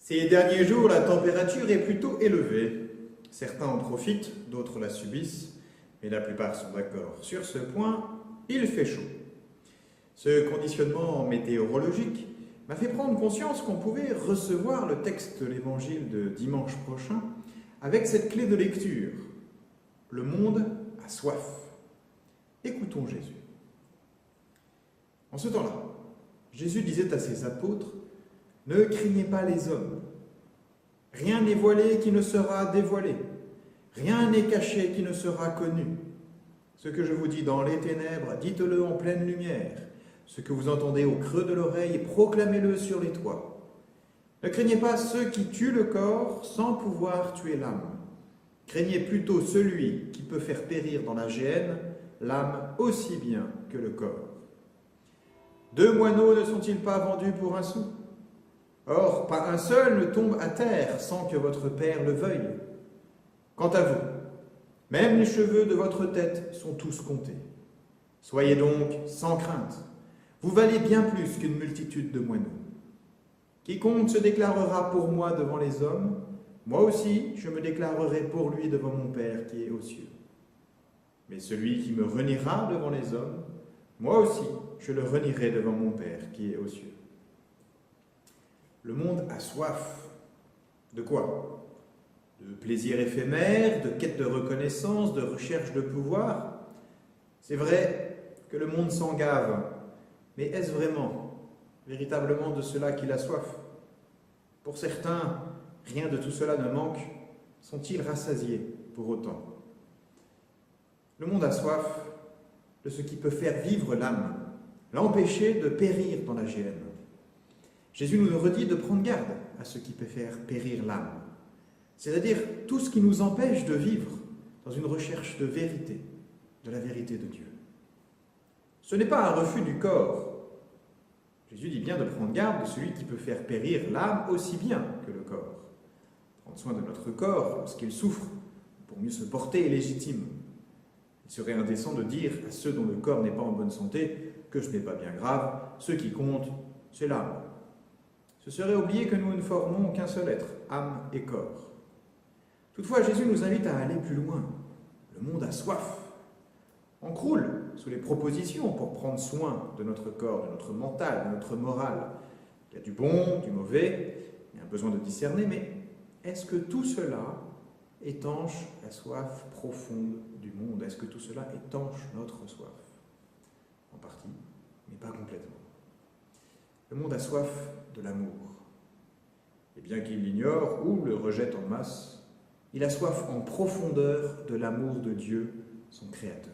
Ces derniers jours, la température est plutôt élevée. Certains en profitent, d'autres la subissent, mais la plupart sont d'accord. Sur ce point, il fait chaud. Ce conditionnement météorologique m'a fait prendre conscience qu'on pouvait recevoir le texte de l'évangile de dimanche prochain avec cette clé de lecture. Le monde a soif. Écoutons Jésus. En ce temps-là, Jésus disait à ses apôtres: « Ne craignez pas les hommes. Rien n'est voilé qui ne sera dévoilé. Rien n'est caché qui ne sera connu. Ce que je vous dis dans les ténèbres, dites-le en pleine lumière. Ce que vous entendez au creux de l'oreille, proclamez-le sur les toits. Ne craignez pas ceux qui tuent le corps sans pouvoir tuer l'âme. Craignez plutôt celui qui peut faire périr dans la géhenne l'âme aussi bien que le corps. 2 moineaux ne sont-ils pas vendus pour un sou? Or, pas un seul ne tombe à terre sans que votre Père le veuille. Quant à vous, même les cheveux de votre tête sont tous comptés. Soyez donc sans crainte. Vous valez bien plus qu'une multitude de moineaux. Quiconque se déclarera pour moi devant les hommes, moi aussi je me déclarerai pour lui devant mon Père qui est aux cieux. Mais celui qui me reniera devant les hommes, moi aussi je le renierai devant mon Père qui est aux cieux. Le monde a soif. De quoi? De plaisir éphémère, de quête de reconnaissance, de recherche de pouvoir. C'est vrai que le monde s'en gave, mais est-ce véritablement de cela qu'il a soif? Pour certains, rien de tout cela ne manque. Sont-ils rassasiés pour autant? Le monde a soif de ce qui peut faire vivre l'âme, l'empêcher de périr dans la géhenne. Jésus nous redit de prendre garde à ce qui peut faire périr l'âme, c'est-à-dire tout ce qui nous empêche de vivre dans une recherche de vérité, de la vérité de Dieu. Ce n'est pas un refus du corps. Jésus dit bien de prendre garde de celui qui peut faire périr l'âme aussi bien que le corps. Prendre soin de notre corps lorsqu'il souffre, pour mieux se porter, est légitime. Il serait indécent de dire à ceux dont le corps n'est pas en bonne santé que ce n'est pas bien grave, ce qui compte, c'est l'âme. Ce serait oublier que nous ne formons qu'un seul être, âme et corps. Toutefois, Jésus nous invite à aller plus loin. Le monde a soif. On croule sous les propositions pour prendre soin de notre corps, de notre mental, de notre morale. Il y a du bon, du mauvais, il y a un besoin de discerner, mais est-ce que tout cela étanche la soif profonde du monde? Est-ce que tout cela étanche notre soif? En partie, mais pas complètement. Le monde a soif de l'amour. Et bien qu'il l'ignore ou le rejette en masse, il a soif en profondeur de l'amour de Dieu, son Créateur.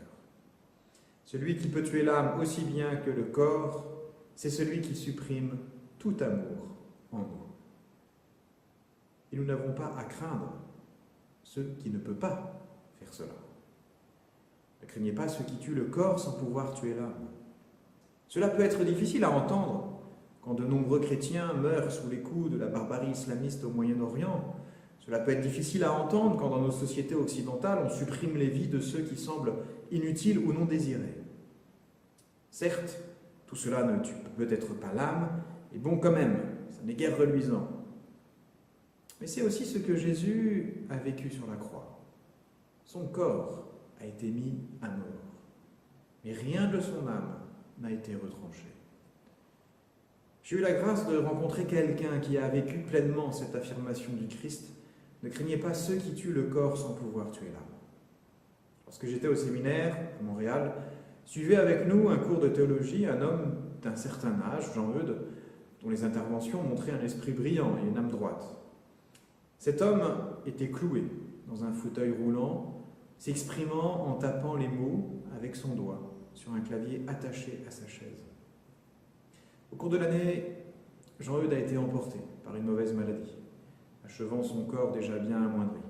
Celui qui peut tuer l'âme aussi bien que le corps, c'est celui qui supprime tout amour en nous. Et nous n'avons pas à craindre ceux qui ne peuvent pas faire cela. Ne craignez pas ceux qui tuent le corps sans pouvoir tuer l'âme. Cela peut être difficile à entendre quand de nombreux chrétiens meurent sous les coups de la barbarie islamiste au Moyen-Orient. Cela peut être difficile à entendre quand dans nos sociétés occidentales on supprime les vies de ceux qui semblent inutiles ou non désirés. Certes, tout cela ne tue peut-être pas l'âme, et bon quand même, ça n'est guère reluisant. Mais c'est aussi ce que Jésus a vécu sur la croix. Son corps a été mis à mort, mais rien de son âme n'a été retranché. J'ai eu la grâce de rencontrer quelqu'un qui a vécu pleinement cette affirmation du Christ: ne craignez pas ceux qui tuent le corps sans pouvoir tuer l'âme. Lorsque j'étais au séminaire à Montréal, suivait avec nous un cours de théologie un homme d'un certain âge, Jean-Eudes, dont les interventions montraient un esprit brillant et une âme droite. Cet homme était cloué dans un fauteuil roulant, s'exprimant en tapant les mots avec son doigt sur un clavier attaché à sa chaise. Au cours de l'année, Jean-Eudes a été emporté par une mauvaise maladie, achevant son corps déjà bien amoindri.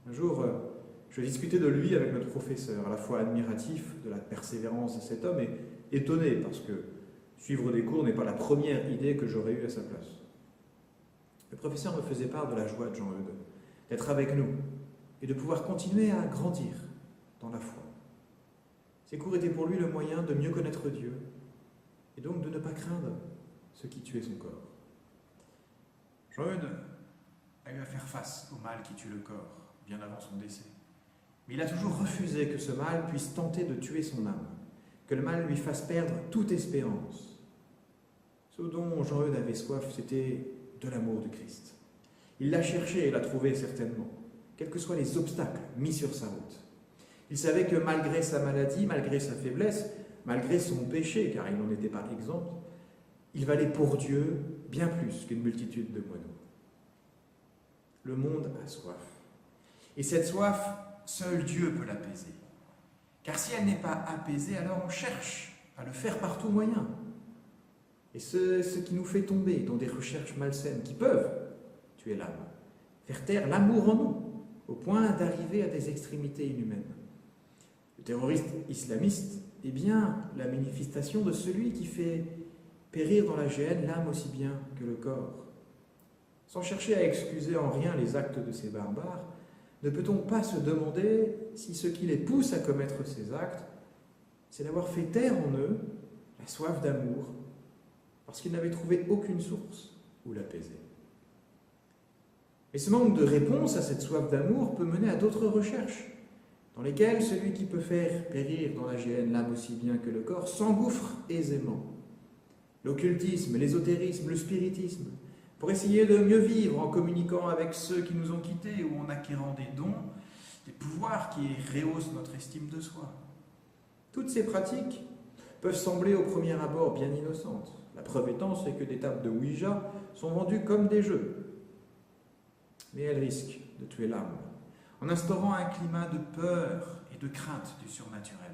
Un jour, je discutais de lui avec notre professeur, à la fois admiratif de la persévérance de cet homme et étonné parce que suivre des cours n'est pas la première idée que j'aurais eue à sa place. Le professeur me faisait part de la joie de Jean-Eudes, d'être avec nous et de pouvoir continuer à grandir dans la foi. Ces cours étaient pour lui le moyen de mieux connaître Dieu et donc de ne pas craindre ceux qui tuaient son corps. Jean-Eudes a eu à faire face au mal qui tue le corps, bien avant son décès. Mais il a toujours refusé que ce mal puisse tenter de tuer son âme, que le mal lui fasse perdre toute espérance. Ce dont Jean-Eudes avait soif, c'était de l'amour du Christ. Il l'a cherché et l'a trouvé certainement, quels que soient les obstacles mis sur sa route. Il savait que malgré sa maladie, malgré sa faiblesse, malgré son péché, car il n'en était pas exempt, il valait pour Dieu bien plus qu'une multitude de moineaux. Le monde a soif. Et cette soif, seul Dieu peut l'apaiser. Car si elle n'est pas apaisée, alors on cherche à le faire par tout moyen. Et ce qui nous fait tomber dans des recherches malsaines qui peuvent tuer l'âme, faire taire l'amour en nous, au point d'arriver à des extrémités inhumaines. Le terroriste islamiste est bien la manifestation de celui qui fait périr dans la géhenne l'âme aussi bien que le corps. Sans chercher à excuser en rien les actes de ces barbares, ne peut-on pas se demander si ce qui les pousse à commettre ces actes, c'est d'avoir fait taire en eux la soif d'amour, parce qu'ils n'avaient trouvé aucune source où l'apaiser. Mais ce manque de réponse à cette soif d'amour peut mener à d'autres recherches, dans lesquelles celui qui peut faire périr dans la géhenne l'âme aussi bien que le corps s'engouffre aisément. L'occultisme, l'ésotérisme, le spiritisme, pour essayer de mieux vivre en communiquant avec ceux qui nous ont quittés ou en acquérant des dons, des pouvoirs qui rehaussent notre estime de soi. Toutes ces pratiques peuvent sembler au premier abord bien innocentes. La preuve étant, c'est que des tables de Ouija sont vendues comme des jeux. Mais elles risquent de tuer l'âme, en instaurant un climat de peur et de crainte du surnaturel.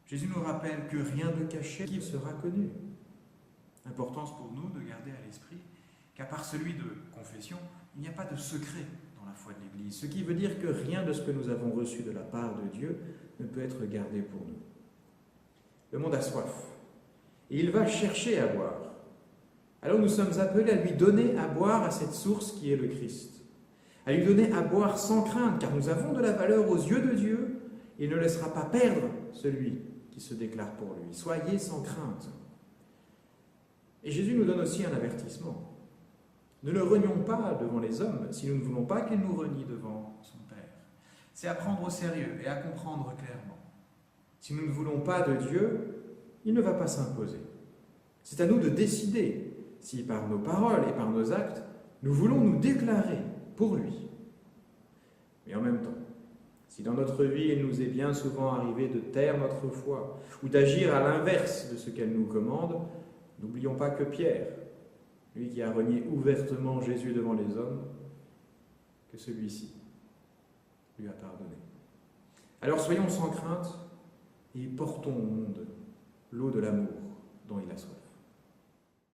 Jésus nous rappelle que rien de caché qui sera connu. Importance pour nous de garder à l'esprit qu'à part celui de confession, il n'y a pas de secret dans la foi de l'Église, ce qui veut dire que rien de ce que nous avons reçu de la part de Dieu ne peut être gardé pour nous. Le monde a soif, et il va chercher à boire. Alors nous sommes appelés à lui donner à boire à cette source qui est le Christ, à lui donner à boire sans crainte, car nous avons de la valeur aux yeux de Dieu, et il ne laissera pas perdre celui qui se déclare pour lui. Soyez sans crainte. Et Jésus nous donne aussi un avertissement. Ne le renions pas devant les hommes si nous ne voulons pas qu'il nous renie devant son Père. C'est à prendre au sérieux et à comprendre clairement. Si nous ne voulons pas de Dieu, il ne va pas s'imposer. C'est à nous de décider si par nos paroles et par nos actes, nous voulons nous déclarer pour lui. Mais en même temps, si dans notre vie il nous est bien souvent arrivé de taire notre foi ou d'agir à l'inverse de ce qu'elle nous commande, n'oublions pas que Pierre, lui qui a renié ouvertement Jésus devant les hommes, que celui-ci lui a pardonné. Alors soyons sans crainte et portons au monde l'eau de l'amour dont il a soif.